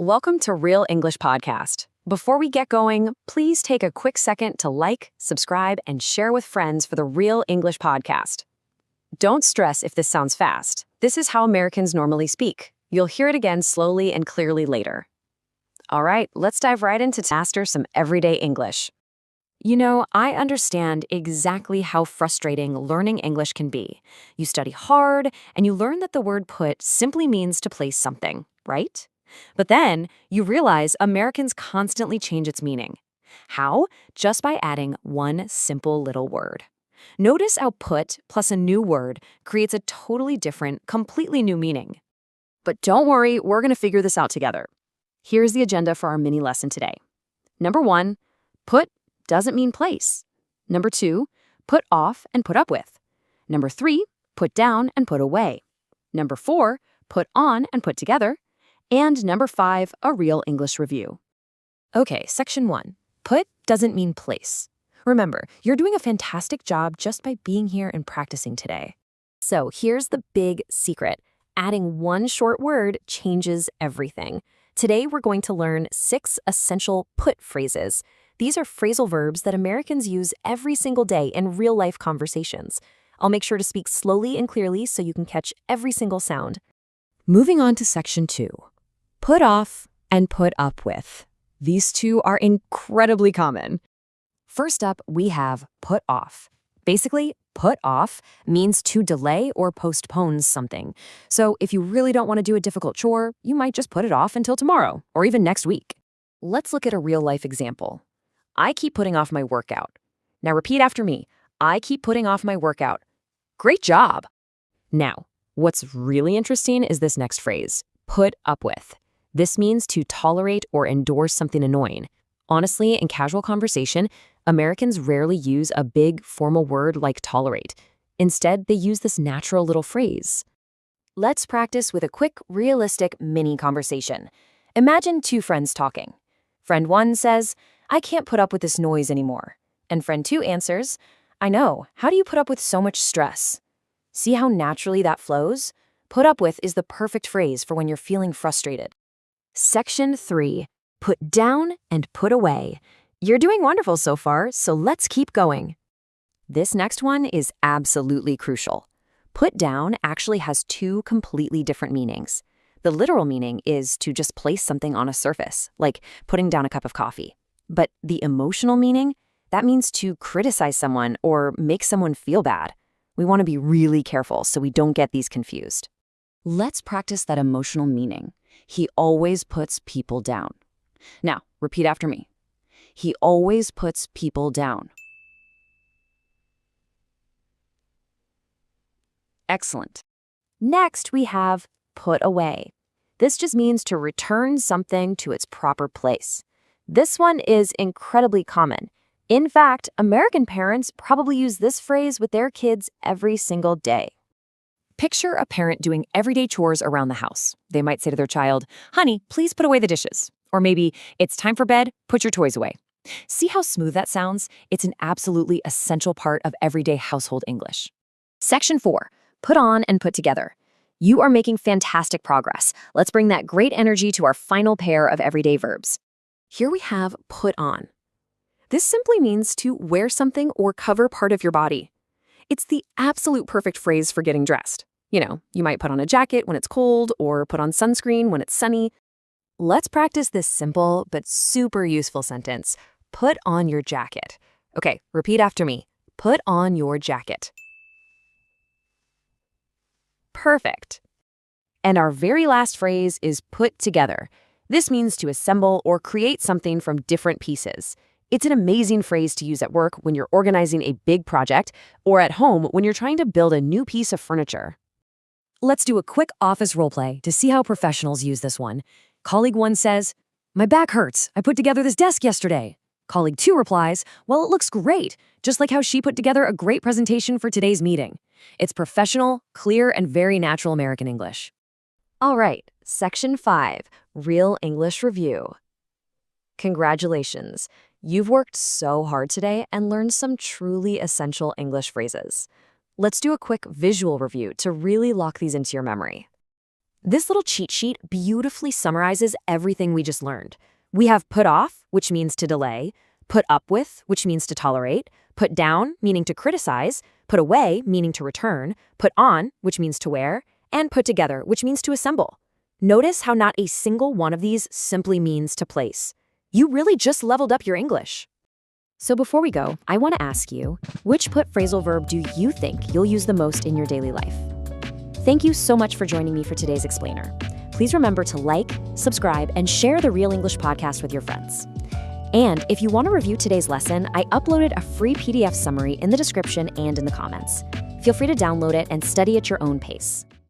Welcome to Real English Podcast. Before we get going, please take a quick second to like, subscribe, and share with friends for the Real English Podcast. Don't stress if this sounds fast. This is how Americans normally speak. You'll hear it again slowly and clearly later. All right, let's dive right into master some everyday English. You know, I understand exactly how frustrating learning English can be. You study hard, and you learn that the word put simply means to place something, right? But then you realize Americans constantly change its meaning. How? Just by adding one simple little word. Notice how put plus a new word creates a totally different, completely new meaning. But don't worry, we're going to figure this out together. Here's the agenda for our mini lesson today. Number 1, put doesn't mean place. Number 2, put off and put up with. Number 3, put down and put away. Number 4, put on and put together. And number 5, a real English review. Okay, section 1. Put doesn't mean place. Remember, you're doing a fantastic job just by being here and practicing today. So here's the big secret. Adding one short word changes everything. Today, we're going to learn 6 essential put phrases. These are phrasal verbs that Americans use every single day in real-life conversations. I'll make sure to speak slowly and clearly so you can catch every single sound. Moving on to section 2. Put off and put up with. These two are incredibly common. First up, we have put off. Basically, put off means to delay or postpone something. So if you really don't want to do a difficult chore, you might just put it off until tomorrow or even next week. Let's look at a real-life example. I keep putting off my workout. Now repeat after me. I keep putting off my workout. Great job. Now, what's really interesting is this next phrase, put up with. This means to tolerate or endorse something annoying. Honestly, in casual conversation, Americans rarely use a big, formal word like tolerate. Instead, they use this natural little phrase. Let's practice with a quick, realistic mini conversation. Imagine 2 friends talking. Friend 1 says, I can't put up with this noise anymore. And friend 2 answers, I know. How do you put up with so much stress? See how naturally that flows? Put up with is the perfect phrase for when you're feeling frustrated. Section 3. Put down and put away. You're doing wonderful so far, so let's keep going. This next one is absolutely crucial. Put down actually has 2 completely different meanings. The literal meaning is to just place something on a surface, like putting down a cup of coffee. But the emotional meaning, that means to criticize someone or make someone feel bad. We want to be really careful so we don't get these confused. Let's practice that emotional meaning. He always puts people down. Now, repeat after me. He always puts people down. Excellent. Next, we have put away. This just means to return something to its proper place. This one is incredibly common. In fact, American parents probably use this phrase with their kids every single day. Picture a parent doing everyday chores around the house. They might say to their child, honey, please put away the dishes. Or maybe, it's time for bed, put your toys away. See how smooth that sounds? It's an absolutely essential part of everyday household English. Section 4, put on and put together. You are making fantastic progress. Let's bring that great energy to our final pair of everyday verbs. Here we have put on. This simply means to wear something or cover part of your body. It's the absolute perfect phrase for getting dressed. You know, you might put on a jacket when it's cold or put on sunscreen when it's sunny. Let's practice this simple but super useful sentence. Put on your jacket. Okay, repeat after me. Put on your jacket. Perfect. And our very last phrase is put together. This means to assemble or create something from different pieces. It's an amazing phrase to use at work when you're organizing a big project or at home when you're trying to build a new piece of furniture. Let's do a quick office roleplay to see how professionals use this one. Colleague 1 says, my back hurts. I put together this desk yesterday. Colleague 2 replies, well, it looks great, just like how she put together a great presentation for today's meeting. It's professional, clear, and very natural American English. All right, Section 5, Real English Review. Congratulations. You've worked so hard today and learned some truly essential English phrases. Let's do a quick visual review to really lock these into your memory. This little cheat sheet beautifully summarizes everything we just learned. We have put off, which means to delay, put up with, which means to tolerate, put down, meaning to criticize, put away, meaning to return, put on, which means to wear, and put together, which means to assemble. Notice how not a single one of these simply means to place. You really just leveled up your English. So before we go, I want to ask you, which put phrasal verb do you think you'll use the most in your daily life? Thank you so much for joining me for today's explainer. Please remember to like, subscribe, and share the Real English podcast with your friends. And if you want to review today's lesson, I uploaded a free PDF summary in the description and in the comments. Feel free to download it and study at your own pace.